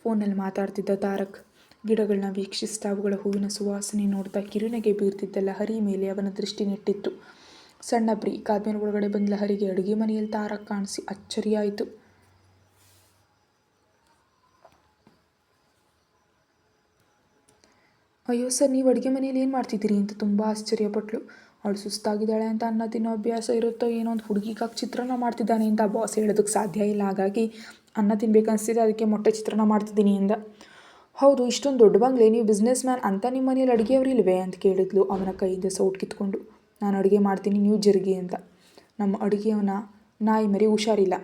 ಫೋನಲ್ಲಿ ಮಾತಾಡ್ತಿದ್ದ ತಾರಕ್. ಗಿಡಗಳನ್ನ ವೀಕ್ಷಿಸ್ತಾ ಅವುಗಳ ಹೂವಿನ ಸುವಾಸನೆ ನೋಡ್ತಾ ಕಿರುನೆಗೆ ಬೀರ್ತಿದ್ದ ಲಹರಿ ಮೇಲೆ ಅವನ ದೃಷ್ಟಿ ನೆಟ್ಟಿತ್ತು. ಸಣ್ಣ ಬ್ರೇಕ್ ಆದ್ಮೇಲೆ ಒಳಗಡೆ ಬಂದ ಲಹರಿಗೆ ಅಡುಗೆ ಮನೆಯಲ್ಲಿ ತಾರಕ್ ಕಾಣಿಸಿ ಅಚ್ಚರಿಯಾಯಿತು. ಅಯ್ಯೋ ಸರ್, ನೀವು ಅಡುಗೆ ಮನೆಯಲ್ಲಿ ಏನು ಮಾಡ್ತಿದ್ದೀರಿ ಅಂತ ತುಂಬ ಆಶ್ಚರ್ಯಪಟ್ಲು. ಅವಳು ಸುಸ್ತಾಗಿದ್ದಾಳೆ ಅಂತ ಅನ್ನ ತಿನ್ನೋ ಅಭ್ಯಾಸ ಇರುತ್ತೋ ಏನೋ, ಒಂದು ಹುಡುಗಿಗಾಗಿ ಚಿತ್ರಾನ್ನ ಮಾಡ್ತಿದ್ದಾನೆ ಅಂತ ಬಾಸ್ ಹೇಳೋದಕ್ಕೆ ಸಾಧ್ಯ ಇಲ್ಲ. ಹಾಗಾಗಿ ಅನ್ನ ತಿನ್ಬೇಕನ್ನಿಸ್ತಿದೆ, ಅದಕ್ಕೆ ಮೊಟ್ಟೆ ಚಿತ್ರಾನ್ನ ಮಾಡ್ತಿದ್ದೀನಿ ಅಂದ. ಹೌದು, ಇಷ್ಟೊಂದು ದೊಡ್ಡ ಬಂಗ್ಲೆ, ನೀವು ಬಿಸ್ನೆಸ್ ಮ್ಯಾನ್ ಅಂತ ನಿಮ್ಮ ಮನೇಲಿ ಅಡುಗೆಯವರು ಇಲ್ವೇ ಅಂತ ಕೇಳಿದ್ಲು ಅವನ ಕೈಯಿಂದ ಸೌಟ್ ಕಿತ್ಕೊಂಡು. ನಾನು ಅಡುಗೆ ಮಾಡ್ತೀನಿ, ನೀವು ಜರುಗಿ ಅಂತ. ನಮ್ಮ ಅಡುಗೆಯವನ ನಾಯಿ ಮರಿ ಹುಷಾರಿಲ್ಲ.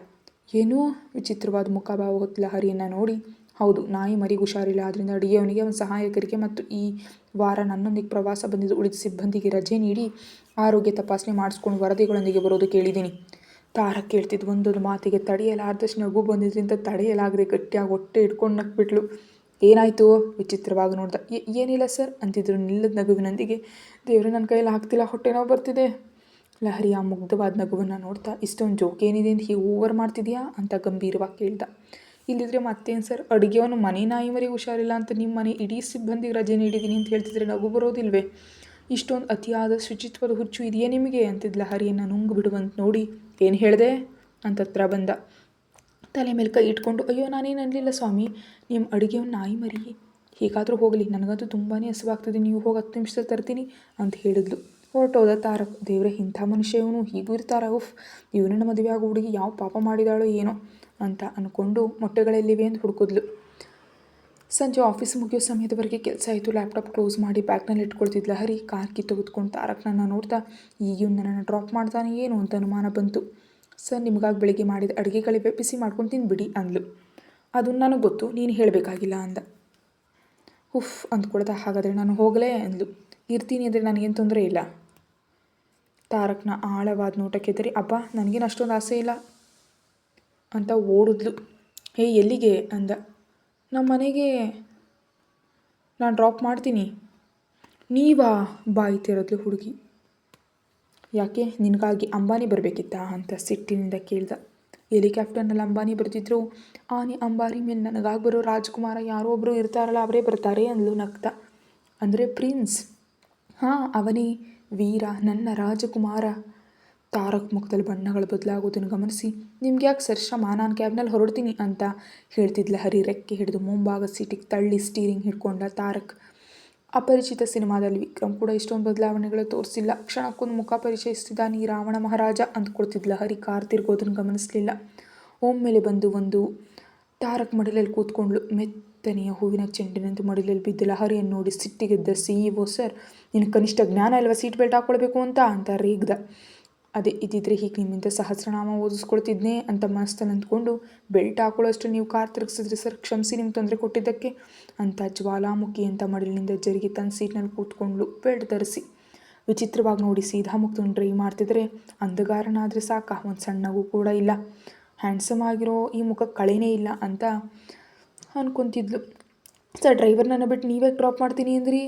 ಏನೂ ವಿಚಿತ್ರವಾದ ಮುಖಭಾವ ಹೊತ್ತಲ ಹರಿಯನ್ನು ನೋಡಿ, ಹೌದು, ನಾಯಿ ಮರಿಗೆ ಹುಷಾರಿಲ್ಲ, ಆದ್ದರಿಂದ ಅಡುಗೆಯವನಿಗೆ ಅವನ ಸಹಾಯಕರಿಗೆ ಮತ್ತು ಈ ವಾರ ನನ್ನೊಂದಿಗೆ ಪ್ರವಾಸ ಬಂದಿದ್ದು ಉಳಿದ ಸಿಬ್ಬಂದಿಗೆ ರಜೆ ನೀಡಿ ಆರೋಗ್ಯ ತಪಾಸಣೆ ಮಾಡಿಸ್ಕೊಂಡು ವರದಿಗಳೊಂದಿಗೆ ಬರೋದು ಕೇಳಿದ್ದೀನಿ. ತಾರಕ್ ಕೇಳ್ತಿದ್ದು ಒಂದೊಂದು ಮಾತಿಗೆ ತಡೆಯಲಾರ್ದಷ್ಟು ನಗು ಬಂದಿದ್ದರಿಂದ ತಡೆಯಲಾಗದೆ ಗಟ್ಟಿಯಾಗಿ ಹೊಟ್ಟೆ ಇಟ್ಕೊಂಡು ನಕ್ಬಿಟ್ಲು. ಏನಾಯಿತು ವಿಚಿತ್ರವಾಗಿ ನೋಡ್ದ. ಏನಿಲ್ಲ ಸರ್ ಅಂತಿದ್ರು ನಿಲ್ಲದ ನಗುವಿನೊಂದಿಗೆ. ದೇವರು, ನನ್ನ ಕೈಯಲ್ಲಿ ಆಗ್ತಿಲ್ಲ, ಹೊಟ್ಟೆ ನೋವು ಬರ್ತಿದೆ. ಲಹರಿ ಆ ಮುಗ್ಧವಾದ ನಗುವನ್ನು ನೋಡ್ತಾ, ಇಷ್ಟೊಂದು ಜೋಕ್ ಏನಿದೆ ಅಂತ ಹೀಗೆ ಓವರ್ ಮಾಡ್ತಿದ್ಯಾ ಅಂತ ಗಂಭೀರವಾಗಿ ಕೇಳ್ದ. ಇಲ್ಲಿದ್ರೆ ಮತ್ತೇನು ಸರ್, ಅಡುಗೆಯವನು ಮನೆ ನಾಯಿ ಮರಿ ಹುಷಾರಿಲ್ಲ ಅಂತ ನಿಮ್ಮ ಮನೆ ಇಡೀ ಸಿಬ್ಬಂದಿಗೆ ರಜೆ ನೀಡಿದ್ದೀನಿ ಅಂತ ಹೇಳ್ತಿದ್ರೆ ನಗು ಬರೋದಿಲ್ವೇ? ಇಷ್ಟೊಂದು ಅತಿಯಾದ ಶುಚಿತ್ವದ ಹುಚ್ಚು ಇದೆಯೇ ನಿಮಗೆ ಅಂತಿದ್ದ ಲಹರಿಯನ್ನು ನುಂಗು ಬಿಡುವಂತ ನೋಡಿ, ಏನು ಹೇಳಿದೆ ಅಂತ ಹತ್ರ ಬಂದ. ತಲೆ ಮೇಲೆ ಕೈ ಇಟ್ಕೊಂಡು, ಅಯ್ಯೋ ನಾನೇನು ಅನ್ನಲಿಲ್ಲ ಸ್ವಾಮಿ, ನಿಮ್ಮ ಅಡುಗೆಯವನು ನಾಯಿ ಮರಿ, ಹೇಗಾದರೂ ಹೋಗಲಿ, ನನಗಂತೂ ತುಂಬಾ ಹಸುವಾಗ್ತದೆ, ನೀವು ಹೋಗಿ 10 ನಿಮಿಷದಲ್ಲಿ ತರ್ತೀನಿ ಅಂತ ಹೇಳಿದ್ಲು. ಹೊರಟೋದ ತಾರಕ್. ದೇವರೇ, ಇಂಥ ಮನುಷ್ಯ ಇವನು, ಹೀಗೂ ಇರ್ತಾರ, ಉಫ್, ಇವನನ್ನು ಮದುವೆ ಆಗೋ ಹುಡುಗಿ ಯಾವ ಪಾಪ ಮಾಡಿದಾಳೋ ಏನೋ ಅಂತ ಅಂದ್ಕೊಂಡು ಮೊಟ್ಟೆಗಳೆಲ್ಲಿವೆ ಅಂತ ಹುಡುಕಿದ್ಲು. ಸಂಜೆ ಆಫೀಸ್ ಮುಗಿಯೋ ಸಮಯದವರೆಗೆ ಕೆಲಸ ಆಯಿತು. ಲ್ಯಾಪ್ಟಾಪ್ ಕ್ಲೋಸ್ ಮಾಡಿ ಬ್ಯಾಗ್ನಲ್ಲಿ ಇಟ್ಕೊಳ್ತಿದ್ಲ ಹರಿ. ಕಾರ್ ತೆಗೆದುಕೊಂಡು ತಾರಕ್ನನ್ನು ನೋಡ್ತಾ, ಈಗ ಇವ್ನು ನನ್ನನ್ನು ಡ್ರಾಪ್ ಮಾಡ್ತಾನೆ ಏನು ಅಂತ ಅನುಮಾನ ಬಂತು. ಸರ್, ನಿಮಗಾಗಿ ಬೆಳಿಗ್ಗೆ ಮಾಡಿದ ಅಡುಗೆಗಳಿವೆ, ಬಿಸಿ ಮಾಡ್ಕೊಂಡು ತಿಂದುಬಿಡಿ ಅಂದ್ಲು. ಅದನ್ನು ನನಗೆ ಗೊತ್ತು, ನೀನು ಹೇಳಬೇಕಾಗಿಲ್ಲ ಅಂದ. ಉಫ್ ಅಂದ್ಕೊಳ್ತಾ, ಹಾಗಾದರೆ ನಾನು ಹೋಗಲೇ ಅಂದ್ಲು. ಇರ್ತೀನಿ ಅಂದರೆ ನನಗೇನು ತೊಂದರೆ ಇಲ್ಲ. ತಾರಕ್ನ ಆಳವಾದ ನೋಟಕ್ಕೆದರಿ, ಅಬ್ಬಾ ನನಗೇನು ಅಷ್ಟೊಂದು ಆಸೆ ಇಲ್ಲ ಅಂತ ಓಡಿದ್ಲು. ಎಲ್ಲಿಗೆ ಅಂದ. ನಮ್ಮ ಮನೆಗೆ ನಾನು ಡ್ರಾಪ್ ಮಾಡ್ತೀನಿ. ನೀವಾ ಬಾಯಿ ತೆರೆದ್ಲು ಹುಡುಗಿ. ಯಾಕೆ, ನಿನಗಾಗಿ ಅಂಬಾನಿ ಬರಬೇಕಿತ್ತಾ ಅಂತ ಸಿಟ್ಟಿನಿಂದ ಕೇಳ್ದ. ಹೆಲಿಕಾಪ್ಟರ್ನಲ್ಲಿ ಅಂಬಾನಿ ಬರ್ತಿದ್ರು, ಆನೆ ಅಂಬಾರಿ ಮೇಲೆ ನನಗಾಗಿ ಬರೋ ರಾಜ್ಕುಮಾರ ಯಾರೋ ಒಬ್ಬರು ಇರ್ತಾರಲ್ಲ, ಅವರೇ ಬರ್ತಾರೆ ಅಂದ್ಲು ನಗ್ತಾ. ಅಂದರೆ ಪ್ರಿನ್ಸ್? ಹಾಂ, ಅವನೇ ವೀರ, ನನ್ನ ರಾಜಕುಮಾರ. ತಾರಕ್ ಮುಖದಲ್ಲಿ ಬಣ್ಣಗಳು ಬದಲಾಗೋದನ್ನು ಗಮನಿಸಿ, ನಿಮ್ಗೆ ಯಾಕೆ ಸರ್ ಶ್ರಮ, ನಾನು ಕ್ಯಾಬ್ನಲ್ಲಿ ಹೊರಡ್ತೀನಿ ಅಂತ ಹೇಳ್ತಿದ್ಲ ಹರಿ. ರೆಕ್ಕೆ ಹಿಡಿದು ಮುಂಭಾಗ ಸೀಟಿಗೆ ತಳ್ಳಿ ಸ್ಟೀರಿಂಗ್ ಹಿಡ್ಕೊಂಡ ತಾರಕ್. ಅಪರಿಚಿತ ಸಿನಿಮಾದಲ್ಲಿ ವಿಕ್ರಮ್ ಕೂಡ ಇಷ್ಟೊಂದು ಬದಲಾವಣೆಗಳು ತೋರಿಸಿಲ್ಲ. ಕ್ಷಣಕ್ಕೊಂದು ಮುಖ ಪರಿಚಯಿಸ್ತಿದ್ದ, ನೀ ರಾವಣ ಮಹಾರಾಜ ಅಂದ್ಕೊಳ್ತಿದ್ಲ ಹರಿ. ಕಾರ್ ತಿರ್ಗೋದನ್ನು ಗಮನಿಸಲಿಲ್ಲ. ಒಮ್ಮೆಲೆ ಬಂದು ಒಂದು ತಾರಕ್ ಮಡಿಲಲ್ಲಿ ಕೂತ್ಕೊಂಡ್ಳು. ಮೆತ್ತನೆಯ ಹೂವಿನ ಚೆಂಡಿನಂತೆ ಮಡಿಲಲ್ಲಿ ಬಿದ್ದ ಲಹರಿಯನ್ನು ನೋಡಿ ಸಿಟ್ಟಿಗೆದ್ದ CEO, ಸರ್, ನಿನ್ನ ಕನಿಷ್ಠ ಜ್ಞಾನ ಇಲ್ವಾ ಸೀಟ್ ಬೆಲ್ಟ್ ಹಾಕ್ಕೊಳ್ಬೇಕು ಅಂತ ರೇಗ್ದ. ಅದೇ ಇದ್ದಿದ್ರೆ ಹೀಗೆ ನಿಮ್ಮಿಂದ ಸಹಸ್ರನಾಮ ಓದಿಸ್ಕೊಳ್ತಿದ್ನೇ ಅಂತ ಮನಸ್ಸಲ್ಲಿ ಅಂದ್ಕೊಂಡು, ಬೆಲ್ಟ್ ಹಾಕೊಳ್ಳೋಷ್ಟು ನೀವು ಕಾರ್ ತಿರುಗಿಸಿದ್ರಿ ಸರ್, ಕ್ಷಮಿಸಿ ನಿಮ್ಗೆ ತೊಂದರೆ ಕೊಟ್ಟಿದ್ದಕ್ಕೆ ಅಂತ ಜ್ವಾಲಾಮುಖಿ ಅಂತ ಮಡಿಲಿನಿಂದ ಜರುಗಿ ತನ್ನ ಸೀಟ್ನಲ್ಲಿ ಕೂತ್ಕೊಂಡ್ಳು. ಬೆಲ್ಟ್ ಧರಿಸಿ ವಿಚಿತ್ರವಾಗಿ ನೋಡಿ ಸೀದಾ ಮುಕ್ತನ್ನು ಡ್ರೈವ್ ಮಾಡ್ತಿದ್ರೆ, ಅಂಧಗಾರನಾದರೆ ಸಾಕ, ಒಂದು ಸಣ್ಣಗೂ ಕೂಡ ಇಲ್ಲ, ಹ್ಯಾಂಡ್ಸಮ್ ಆಗಿರೋ ಈ ಮುಖಕ್ಕೆ ಕಳೆನೇ ಇಲ್ಲ ಅಂತ ಅನ್ಕೊತಿದ್ಲು. ಸರ್, ಡ್ರೈವರ್ನನ್ನು ಬಿಟ್ಟು ನೀವೇ ಡ್ರಾಪ್ ಮಾಡ್ತೀನಿ ಅಂದ್ರಿ?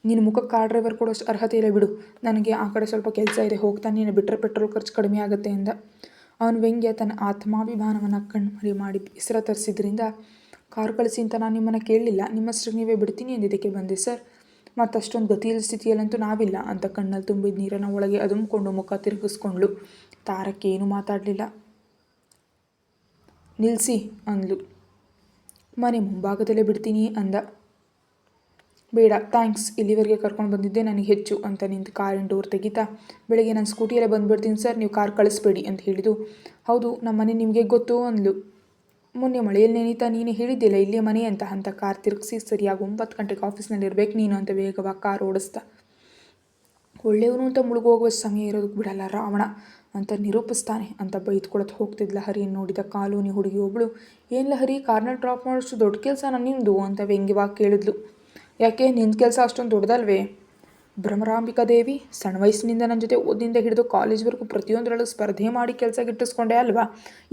ನಿನ್ನ ಮುಖಕ್ಕೆ ಕಾರ್ ಡ್ರೈವರ್ ಕೊಡೋಷ್ಟು ಅರ್ಹತೆ ಇಲ್ಲ ಬಿಡು, ನನಗೆ ಆ ಕಡೆ ಸ್ವಲ್ಪ ಕೆಲಸ ಇದೆ, ಹೋಗ್ತಾನೆ, ನೀನು ಬಿಟ್ಟರೆ ಪೆಟ್ರೋಲ್ ಖರ್ಚು ಕಡಿಮೆ ಆಗುತ್ತೆ ಅಂದ. ಅವನ ವ್ಯಂಗ್ಯ ತನ್ನ ಆತ್ಮಾಭಿಮಾನವನ್ನು ಕಣ್ಮರೆ ಮಾಡಿ ಹೆಸರ ತರಿಸಿದ್ರಿಂದ, ಕಾರ್ ಕಳಿಸಿ ಅಂತ ನಾನು ನಿಮ್ಮನ್ನು ಕೇಳಲಿಲ್ಲ, ನಿಮ್ಮಷ್ಟಕ್ಕೆ ನೀವೇ ಬಿಡ್ತೀನಿ ಎಂದಿದ್ದಕ್ಕೆ ಬಂದೆ ಸರ್, ಮತ್ತಷ್ಟೊಂದು ಗತಿಯಿಲ್ಲ ಸ್ಥಿತಿಯಲ್ಲಂತೂ ನಾವಿಲ್ಲ ಅಂತ ಕಣ್ಣಲ್ಲಿ ತುಂಬಿದ ನೀರನ್ನು ಒಳಗೆ ಅದುಮ್ಕೊಂಡು ಮುಖ ತಿರುಗಿಸ್ಕೊಂಡ್ಳು. ತಾರಕ್ಕೆ ಏನೂ ಮಾತಾಡಲಿಲ್ಲ. ನಿಲ್ಲಿಸಿ ಅಂದ್ಲು. ಮನೆ ಮುಂಭಾಗದಲ್ಲೇ ಬಿಡ್ತೀನಿ ಅಂದ. ಬೇಡ ಥ್ಯಾಂಕ್ಸ್, ಇಲ್ಲಿವರೆಗೆ ಕರ್ಕೊಂಡು ಬಂದಿದ್ದೆ ನನಗೆ ಹೆಚ್ಚು ಅಂತ ನಿಂತು ಕಾರಿನ ಡೋರ್ ತೆಗಿತಾ, ಬೆಳಗ್ಗೆ ನಾನು ಸ್ಕೂಟಿಯಲ್ಲೇ ಬಂದುಬಿಡ್ತೀನಿ ಸರ್, ನೀವು ಕಾರ್ ಕಳಿಸ್ಬೇಡಿ ಅಂತ ಹೇಳಿದು. ಹೌದು, ನಮ್ಮ ಮನೆ ನಿಮಗೆ ಗೊತ್ತು ಅಂದ್ಲು. ಮೊನ್ನೆ ಮಳೆಯಲ್ಲಿ ನೆನೀತಾ ನೀನೇ ಹೇಳಿದ್ದಿಲ್ಲ ಇಲ್ಲೇ ಮನೆ ಅಂತ ಕಾರ್ ತಿರುಗಿಸಿ, ಸರಿಯಾಗಿ 9 ಗಂಟೆಗೆ ಆಫೀಸ್ನಲ್ಲಿ ಇರಬೇಕು ನೀನು ಅಂತ ವೇಗವಾಗಿ ಕಾರ್ ಓಡಿಸ್ತಾ. ಒಳ್ಳೆಯವನು ಅಂತ ಮುಳುಗೋಗುವ ಸಮಯ ಇರೋದಕ್ಕೆ ಬಿಡಲ್ಲ ರಾವಣ ಅಂತ ನಿರೂಪಿಸ್ತಾನೆ ಅಂತ ಬೈದ್ಕೊಳತ್ ಹೋಗ್ತಿದ್ಲ ಹರಿಯನ್ನು ನೋಡಿದ ಕಾಲೋನಿ ಹುಡುಗಿ ಒಬ್ಬಳು, ಏನಿಲ್ಲ ಹರಿ, ಕಾರ್ನಲ್ಲಿ ಡ್ರಾಪ್ ಮಾಡೋಷ್ಟು ದೊಡ್ಡ ಕೆಲಸ ನಿಮ್ಮದು ಅಂತ ವ್ಯಂಗ್ಯವಾಗಿ ಕೇಳಿದ್ಲು. ಯಾಕೆ, ನಿನ್ನ ಕೆಲಸ ಅಷ್ಟೊಂದು ದೊಡ್ಡದಲ್ವೇ? ಭ್ರಮರಾಂಬಿಕಾ ದೇವಿ, ಸಣ್ಣ ವಯಸ್ಸಿನಿಂದ ನನ್ನ ಜೊತೆ ಓದಿನಿಂದ ಹಿಡಿದು ಕಾಲೇಜ್ವರೆಗೂ ಪ್ರತಿಯೊಂದರಲ್ಲೂ ಸ್ಪರ್ಧೆ ಮಾಡಿ ಕೆಲಸ ಗಿಟ್ಟಿಸ್ಕೊಂಡೆ ಅಲ್ವಾ,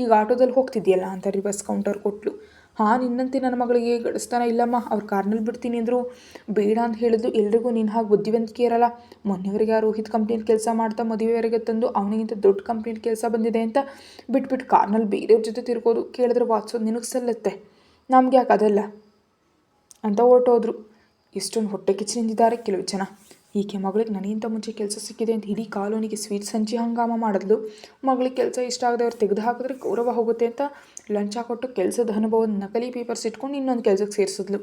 ಈಗ ಆಟೋದಲ್ಲಿ ಹೋಗ್ತಿದ್ಯಲ್ಲ ಅಂತ ರಿವರ್ಸ್ ಕೌಂಟರ್ ಕೊಟ್ಲು. ಹಾಂ, ನಿನ್ನಂತೆ ನನ್ನ ಮಗಳಿಗೆ ಗಡಿಸ್ತಾನ ಇಲ್ಲಮ್ಮ, ಅವ್ರು ಕಾರ್ನಲ್ಲಿ ಬಿಡ್ತೀನಿ ಅಂದರು, ಬೇಡ ಅಂತ ಹೇಳಿದ್ಲು. ಎಲ್ರಿಗೂ ನಿನ್ನ ಹಾಗೆ ಬುದ್ಧಿವಂತಿಕೆ ಇರಲ್ಲ. ಮೊನ್ನೆವರೆಗೆ ಆ ರೋಹಿತ್ ಕಂಪ್ನಿಯಲ್ಲಿ ಕೆಲಸ ಮಾಡ್ತಾ ಮದುವೆವರೆಗೆ ತಂದು ಅವನಿಗಿಂತ ದೊಡ್ಡ ಕಂಪ್ನಿಯಲ್ಲಿ ಕೆಲಸ ಬಂದಿದೆ ಅಂತ ಬಿಟ್ಬಿಟ್ಟು ಕಾರ್ನಲ್ಲಿ ಬೇರೆಯವ್ರ ಜೊತೆ ತಿರ್ಗೋದು, ಕೇಳಿದ್ರೆ ವಾತ್ಸೋದು ನಿನಗೆ ಸಲ್ಲತ್ತೆ, ನಮ್ಗೆ ಯಾಕೆ ಅದೆಲ್ಲ ಅಂತ ಹೊರಟೋದ್ರು. ಎಷ್ಟೊಂದು ಹೊಟ್ಟೆ ಕಿಚ್ಚಿನಿಂದಿದ್ದಾರೆ ಕೆಲವು ಜನ. ಈಕೆ ಮಗಳಿಗೆ ನನಗಿಂತ ಮುಂಚೆ ಕೆಲಸ ಸಿಕ್ಕಿದೆ ಅಂತ ಇಡೀ ಕಾಲೋನಿಗೆ ಸ್ವೀಟ್ ಸಂಚಿ ಹಂಗಾಮ ಮಾಡಿದ್ಲು. ಮಗಳಿಗೆ ಕೆಲಸ ಇಷ್ಟ ಆಗದೆ ಅವ್ರು ತೆಗೆದು ಹಾಕಿದ್ರೆ ಗೌರವ ಹೋಗುತ್ತೆ ಅಂತ ಲಂಚ ಕೊಟ್ಟು ಕೆಲಸದ ಅನುಭವದ ನಕಲಿ ಪೇಪರ್ಸ್ ಇಟ್ಕೊಂಡು ಇನ್ನೊಂದು ಕೆಲಸಕ್ಕೆ ಸೇರಿಸಿದ್ಲು.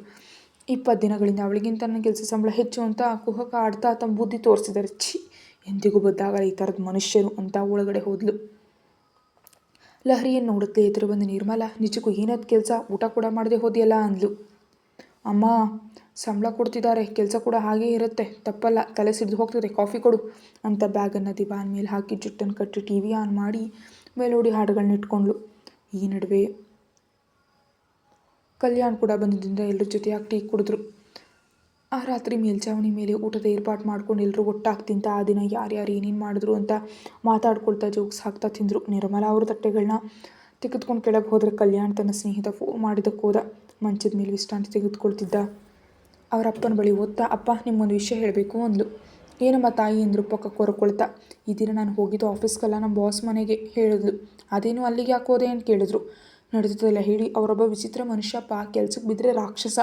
20 ದಿನಗಳಿಂದ ಅವಳಿಗಿಂತ ನನ್ನ ಕೆಲಸ ಸಂಬಳ ಹೆಚ್ಚು ಅಂತ ಕುಹಕ ಆಡ್ತಾ ತಮ್ಮ ಬುದ್ಧಿ ತೋರಿಸಿದ್ದಾರೆ. ಛೀ, ಎಂದಿಗೂ ಬದ್ದಾಗಲ್ಲ ಈ ಥರದ ಮನುಷ್ಯರು ಅಂತ ಒಳಗಡೆ ಹೋದ್ಲು. ಲಹರಿಯನ್ನು ನೋಡುತ್ತಲೇ ಎದುರು ಬಂದು ನಿರ್ಮಲ, ನಿಜಕ್ಕೂ ಏನದು ಕೆಲಸ, ಊಟ ಕೂಡ ಮಾಡದೆ ಹೋದಿಯಲ್ಲ ಅಂದ್ಲು. ಅಮ್ಮ, ಸಂಬಳ ಕೊಡ್ತಿದ್ದಾರೆ, ಕೆಲಸ ಕೂಡ ಹಾಗೇ ಇರುತ್ತೆ, ತಪ್ಪಲ್ಲ, ತಲೆ ಸಿಡ್ದು ಹೋಗ್ತದೆ, ಕಾಫಿ ಕೊಡು ಅಂತ ಬ್ಯಾಗನ್ನು ದಿವಾನ್ ಮೇಲೆ ಹಾಕಿ ಜುಟ್ಟನ್ನು ಕಟ್ಟಿ ಟಿ ವಿ ಆನ್ ಮಾಡಿ ಮೆಲೋಡಿ ಹಾಡುಗಳನ್ನ ಇಟ್ಕೊಂಡ್ಳು. ಈ ನಡುವೆ ಕಲ್ಯಾಣ್ ಕೂಡ ಬಂದಿದ್ದರಿಂದ ಎಲ್ಲರ ಜೊತೆಯಾಗಿ ಟೀ ಕುಡಿದ್ರು. ಆ ರಾತ್ರಿ ಮೇಲ್ಚಾವಣಿ ಮೇಲೆ ಊಟದ ಏರ್ಪಾಡು ಮಾಡ್ಕೊಂಡು ಎಲ್ಲರೂ ಒಟ್ಟಾಗಿ ತಿಂತ ಆ ದಿನ ಯಾರ್ಯಾರು ಏನೇನು ಮಾಡಿದ್ರು ಅಂತ ಮಾತಾಡ್ಕೊಳ್ತಾ ಜೋಕ್ಸ್ ಹಾಕ್ತಾ ತಿಂದರು. ನಿರ್ಮಲಾ ಅವ್ರ ತಟ್ಟೆಗಳನ್ನ ತೆಗೆದುಕೊಂಡು ಕೆಳಗೆ ಹೋದರೆ ಕಲ್ಯಾಣ್ ತನ್ನ ಸ್ನೇಹಿತ ಫೋನ್ ಮಾಡಿದ್ದಕ್ಕೆ ಹೋದ. ಮಂಚದ ಮೇಲೆ ವಿಶ್ರಾಂತಿ ತೆಗೆದುಕೊಳ್ತಿದ್ದ. ಅವರ ಅಪ್ಪನ ಬಳಿ ಓದ್ತಾ, ಅಪ್ಪ ನಿಮ್ಮೊಂದು ವಿಷಯ ಹೇಳಬೇಕು ಅಂದ್ಲು. ಏನಮ್ಮ ತಾಯಿ ಅಂದರು ಪಕ್ಕ ಕೊರಕೊಳ್ತಾ. ಈ ದಿನ ನಾನು ಹೋಗಿದ್ದು ಆಫೀಸ್ಗೆಲ್ಲ ನಮ್ಮ ಬಾಸ್ ಮನೆಗೆ ಹೇಳಿದ್ಲು. ಅದೇನು ಅಲ್ಲಿಗೆ ಯಾಕೋದೆ ಅಂತ ಕೇಳಿದ್ರು. ನಡೆದದೆಲ್ಲ ಹೇಳಿ, ಅವರೊಬ್ಬ ವಿಚಿತ್ರ ಮನುಷ್ಯಪ್ಪ, ಕೆಲ್ಸಕ್ಕೆ ಬಿದ್ದರೆ ರಾಕ್ಷಸ,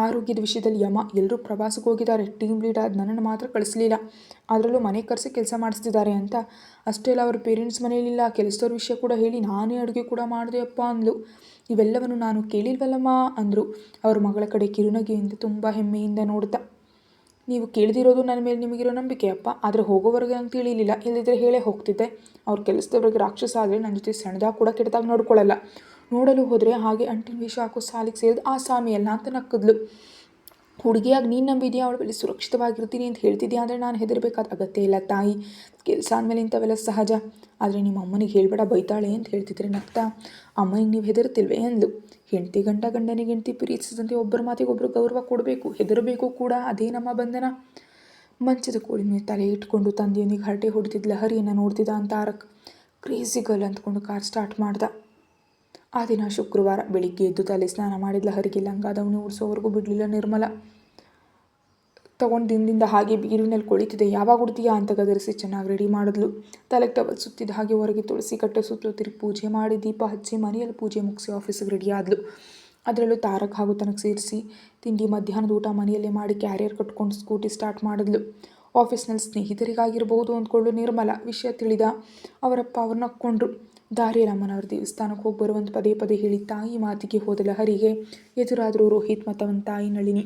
ಆರೋಗ್ಯದ ವಿಷಯದಲ್ಲಿ ಯಮ, ಎಲ್ಲರೂ ಪ್ರವಾಸಕ್ಕೆ ಹೋಗಿದ್ದಾರೆ, ಟೀಮ್ ಲೀಡ್ ಆದ ನನ್ನನ್ನು ಮಾತ್ರ ಕಳಿಸ್ಲಿಲ್ಲ, ಅದರಲ್ಲೂ ಮನೆ ಕರೆಸಿ ಕೆಲಸ ಮಾಡಿಸ್ತಿದ್ದಾರೆ ಅಂತ. ಅಷ್ಟೇ ಅಲ್ಲ, ಅವ್ರ ಪೇರೆಂಟ್ಸ್ ಮನೆಯಲ್ಲಿಲ್ಲ, ಕೆಲಸದವ್ರ ವಿಷಯ ಕೂಡ ಹೇಳಿ ನಾನೇ ಅಡುಗೆ ಕೂಡ ಮಾಡಿದೆ ಅಪ್ಪ ಅಂದ್ಲು. ಇವೆಲ್ಲವನ್ನು ನಾನು ಕೇಳಿಲ್ವಲ್ಲಮ್ಮ ಅಂದರು ಅವ್ರ ಮಗಳ ಕಡೆ ಕಿರುನಗೆಯಿಂದ ತುಂಬ ಹೆಮ್ಮೆಯಿಂದ ನೋಡ್ತಾ. ನೀವು ಕೇಳಿದಿರೋದು ನನ್ನ ಮೇಲೆ ನಿಮಗಿರೋ ನಂಬಿಕೆ ಅಪ್ಪ, ಆದರೆ ಹೋಗೋವರೆಗೆ ನಂಗೆ ತಿಳಿಲಿಲ್ಲ, ಇಲ್ಲದಿದ್ದರೆ ಹೇಳೇ ಹೋಗ್ತಿದ್ದೆ. ಅವ್ರ ಕೆಲಸದವ್ರಿಗೆ ರಾಕ್ಷಸ ಆದರೆ ನನ್ನ ಜೊತೆ ಸಣ್ಣದಾಗ ಕೂಡ ಕೆಟ್ಟದಾಗ ನೋಡ್ಕೊಳ್ಳಲ್ಲ, ನೋಡಲು ಹೋದರೆ ಹಾಗೆ ಅಂಟಿನ ವೇಷ ಹಾಕೋ ಸಾಲಿಗೆ ಸೇರಿದ ಆ ಸ್ವಾಮಿಯಲ್ಲ ಅಂತ ನಕ್ಕದ್ಲು. ಹುಡುಗಿಯಾಗಿ ನೀನು ನಂಬಿದ್ಯಾ, ಅವಳ ಬಳಿ ಸುರಕ್ಷಿತವಾಗಿರ್ತೀನಿ ಅಂತ ಹೇಳ್ತಿದ್ಯಾ ಅಂದರೆ ನಾನು ಹೆದರಬೇಕಾದ ಅಗತ್ಯ ಇಲ್ಲ ತಾಯಿ, ಕೆಲಸ ಅಂದಮೇಲೆ ಇಂಥವೆಲ್ಲ ಸಹಜ. ಆದರೆ ನಿಮ್ಮ ಅಮ್ಮನಿಗೆ ಹೇಳಬೇಡ, ಬೈತಾಳೆ ಅಂತ ಹೇಳ್ತಿದ್ರೆ ನಗ್ತಾ, ಅಮ್ಮನಿಗೆ ನೀವು ಹೆದರ್ತಿಲ್ವೇ ಅಂದ್ಲು. ಹೆಂಡತಿ ಗಂಡನಿಗೆ ಹೆಂಡತಿ ಪ್ರೀತಿಸಿದಂತೆ ಒಬ್ಬರ ಮಾತಿಗೆ ಒಬ್ಬರು ಗೌರವ ಕೊಡಬೇಕು, ಹೆದರಬೇಕು ಕೂಡ, ಅದೇ ನಮ್ಮ ಬಂಧನ. ಮಂಚದ ಕೋಳಿ ಮೇಲೆ ತಲೆ ಇಟ್ಕೊಂಡು ತಂದೆಯೊಂದಿಗೆ ಹರಟೆ ಹೊಡಿತಿದ್ದ ಲಹರಿಯನ್ನು ನೋಡ್ತಿದ್ದ ತಾರಕ್. ಕ್ರೇಜಿ ಗರ್ಲ್ ಅಂದ್ಕೊಂಡು ಕಾರ್ ಸ್ಟಾರ್ಟ್ ಮಾಡ್ದ. ಆ ದಿನ ಶುಕ್ರವಾರ ಬೆಳಿಗ್ಗೆ ಎದ್ದು ತಲೆ ಸ್ನಾನ ಮಾಡಿದ ಲಹರಿಗೆ ಲಂಗಾದವನು ಉಡಿಸೋವರೆಗೂ ಬಿಡಲಿಲ್ಲ ನಿರ್ಮಲ. ತಗೊಂಡು ದಿನದಿಂದ ಹಾಗೆ ಬೀರುವಿನಲ್ಲಿ ಕೊಳಿತಿದೆ, ಯಾವಾಗ ಉಡ್ತೀಯಾ ಅಂತ ಗದರಿಸಿ ಚೆನ್ನಾಗಿ ರೆಡಿ ಮಾಡಿದ್ಲು. ತಲೆಗೆ ಟವಲ್ ಸುತ್ತಿದ ಹಾಗೆ ಹೊರಗೆ ತುಳಸಿ ಕಟ್ಟೆ ಸುತ್ತಲೂ ತಿರುಗಿ ಪೂಜೆ ಮಾಡಿ ದೀಪ ಹಚ್ಚಿ ಮನೆಯಲ್ಲಿ ಪೂಜೆ ಮುಗಿಸಿ ಆಫೀಸಿಗೆ ರೆಡಿ ಆದ್ಲು. ಅದರಲ್ಲೂ ತಾರಕ್ ಹಾಗೂ ತನಗೆ ಸೇರಿಸಿ ತಿಂಡಿ ಮಧ್ಯಾಹ್ನದ ಊಟ ಮನೆಯಲ್ಲೇ ಮಾಡಿ ಕ್ಯಾರಿಯರ್ ಕಟ್ಕೊಂಡು ಸ್ಕೂಟಿ ಸ್ಟಾರ್ಟ್ ಮಾಡಿದ್ಲು. ಆಫೀಸ್ನಲ್ಲಿ ಸ್ನೇಹಿತರಿಗಾಗಿರ್ಬೋದು ಅಂದ್ಕೊಂಡು ನಿರ್ಮಲ ವಿಷಯ ತಿಳಿದ ಅವರಪ್ಪ ಅವ್ರನ್ನ ನಕ್ಕೊಂಡ್ರು. ದಾರಿಯಲ್ಲಿ ಅಮ್ಮನವ್ರ ದೇವಸ್ಥಾನಕ್ಕೆ ಹೋಗಿ ಬರುವಂತ ಪದೇ ಪದೇ ಹೇಳಿ ತಾಯಿ ಮಾತಿಗೆ ಹೋದ ಲಹರಿಗೆ ಎದುರಾದರೂ ರೋಹಿತ್ ಮತ್ತು ಅವನ ತಾಯಿ ನಳಿನಿ.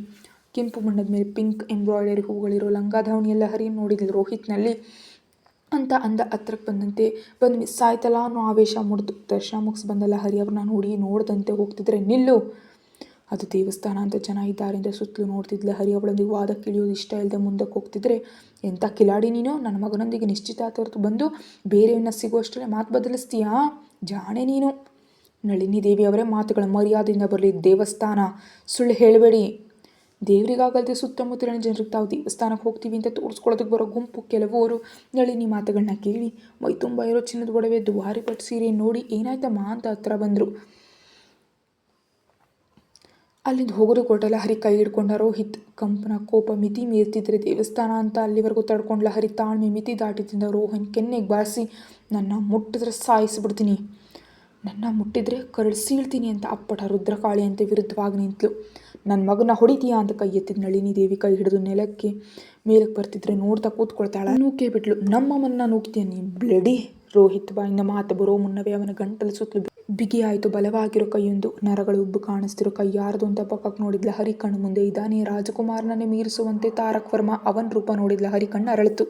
ಕೆಂಪು ಬಣ್ಣದ ಮೇಲೆ ಪಿಂಕ್ ಎಂಬ್ರಾಯ್ಡರಿ ಹೂಗಳಿರೋ ಲಂಗಾಧಾವಣಿಯ ಲಹರಿಯನ್ನು ನೋಡಿದ್ಲು ರೋಹಿತ್ನಲ್ಲಿ ಅಂತ ಅಂದ. ಹತ್ರಕ್ಕೆ ಬಂದು ಮಿಸ್ ಆಯ್ತಲ್ಲ ಅನ್ನೋ ಆವೇಶ ಮೂಡಿತು. ದರ್ಶನ ಮುಗಿಸಿ ಬಂದ ಲಹರಿ ಅವ್ರನ್ನ ನೋಡದಂತೆ ಹೋಗ್ತಿದ್ರೆ, ನಿಲ್ಲು, ಅದು ದೇವಸ್ಥಾನ ಅಂತ ಜನ ಇದ್ದಾರಿಂದ ಸುತ್ತಲೂ ನೋಡ್ತಿದ್ದ ಲಹರಿ ಅವಳೊಂದಿಗೆ ವಾದಕ್ಕೆ ಇಳಿಯೋದು ಇಷ್ಟ ಇಲ್ಲದೆ ಮುಂದಕ್ಕೆ ಹೋಗ್ತಿದ್ರೆ, ಎಂಥ ಕಿಲಾಡಿ ನೀನು, ನನ್ನ ಮಗನೊಂದಿಗೆ ನಿಶ್ಚಿತಾರ್ಥ ಬಂದು ಬೇರೆಯವನ್ನ ಸಿಗುವಷ್ಟರಲ್ಲೇ ಮಾತು ಬದಲಿಸ್ತೀಯಾ, ಜಾಣೆ ನೀನು. ನಳಿನಿ ದೇವಿ ಅವರೇ ಮಾತುಗಳ ಮರ್ಯಾದೆಯಿಂದ ಬರಲಿ, ದೇವಸ್ಥಾನ, ಸುಳ್ಳು ಹೇಳಬೇಡಿ. ದೇವರಿಗಾಗಲ್ದೆ ಸುತ್ತಮುತ್ತಲಿನ ಜನರಿಗೆ ತಾವು ದೇವಸ್ಥಾನಕ್ಕೆ ಹೋಗ್ತೀವಿ ಅಂತ ತೋರಿಸ್ಕೊಳ್ಳೋದಕ್ಕೆ ಬರೋ ಗುಂಪು ಕೆಲವರು ನಳಿನಿ ಮಾತುಗಳನ್ನ ಕೇಳಿ ಮೈ ತುಂಬ ಇರೋ ಚಿನ್ನದ ಒಡವೆ ದುಬಾರಿ ಪಟ್ಟು ಸೀರೆ ನೋಡಿ ಏನಾಯ್ತಮ್ಮ ಅಂತ ಹತ್ರ ಬಂದರು. ಅಲ್ಲಿಂದ ಹೋಗೋದು ಕೊಟ್ಟ ಲಹರಿ ಕೈ ಹಿಡ್ಕೊಂಡ ರೋಹಿತ್. ಕಂಪನ ಕೋಪ ಮಿತಿ ಮೀರ್ತಿದ್ರೆ ದೇವಸ್ಥಾನ ಅಂತ ಅಲ್ಲಿವರೆಗೂ ತಡ್ಕೊಂಡು ಲಹರಿ ತಾಳ್ಮೆ ಮಿತಿ ದಾಟಿದಿಂದ ರೋಹನ್ ಕೆನ್ನೆಗೆ ಬಾರಿಸಿ, ನನ್ನ ಮುಟ್ಟಿದ್ರೆ ಸಾಯಿಸ್ಬಿಡ್ತೀನಿ, ನನ್ನ ಮುಟ್ಟಿದ್ರೆ ಕರಳು ಸೀಳ್ತೀನಿ ಅಂತ ಅಪ್ಪಟ ರುದ್ರಕಾಳಿ ಅಂತ ವಿರುದ್ಧವಾಗಿ ನಿಂತಳು. ನನ್ನ ಮಗನ ಹೊಡಿತೀಯಾ ಅಂತ ಕೈ ಎತ್ತಿದ ನಳಿನಿ ದೇವಿ ಕೈ ಹಿಡಿದು ಮೇಲಕ್ಕೆ ಬರ್ತಿದ್ರೆ ನೋಡ್ತಾ ಕೂತ್ಕೊಳ್ತಾಳ. ನೂಕೆ ಬಿಟ್ಲು. ನಮ್ಮಮ್ಮನ್ನ ನೂಕ್ತೀಯ ನೀ ಬ್ಲಡಿ. ರೋಹಿತ್ ಬಾಯಿಂದ ಮಾತು ಬರೋ ಮುನ್ನವೇ ಅವನ ಗಂಟಲು ಸುತ್ತಲೂ ಬಿಗಿಯಾಯಿತು ಬಲವಾಗಿರೋ ಕೈಯೊಂದು. ನರಗಳು ಉಬ್ಬು ಕಾಣಿಸ್ತಿರೋ ಕೈ ಯಾರ್ದು ಅಂತ ಪಕ್ಕಕ್ಕೆ ನೋಡಿದ್ಲ ಹರಿ ಕಣ್ಣು ಮುಂದೆ ಇದ್ದಾನೆ ರಾಜಕುಮಾರನನ್ನೇ ಮೀರಿಸುವಂತೆ ತಾರಕ್ ವರ್ಮಾ. ಅವನ ರೂಪ ನೋಡಿದ್ಲ ಹರಿ ಕಣ್ಣು ಅರಳಿತು.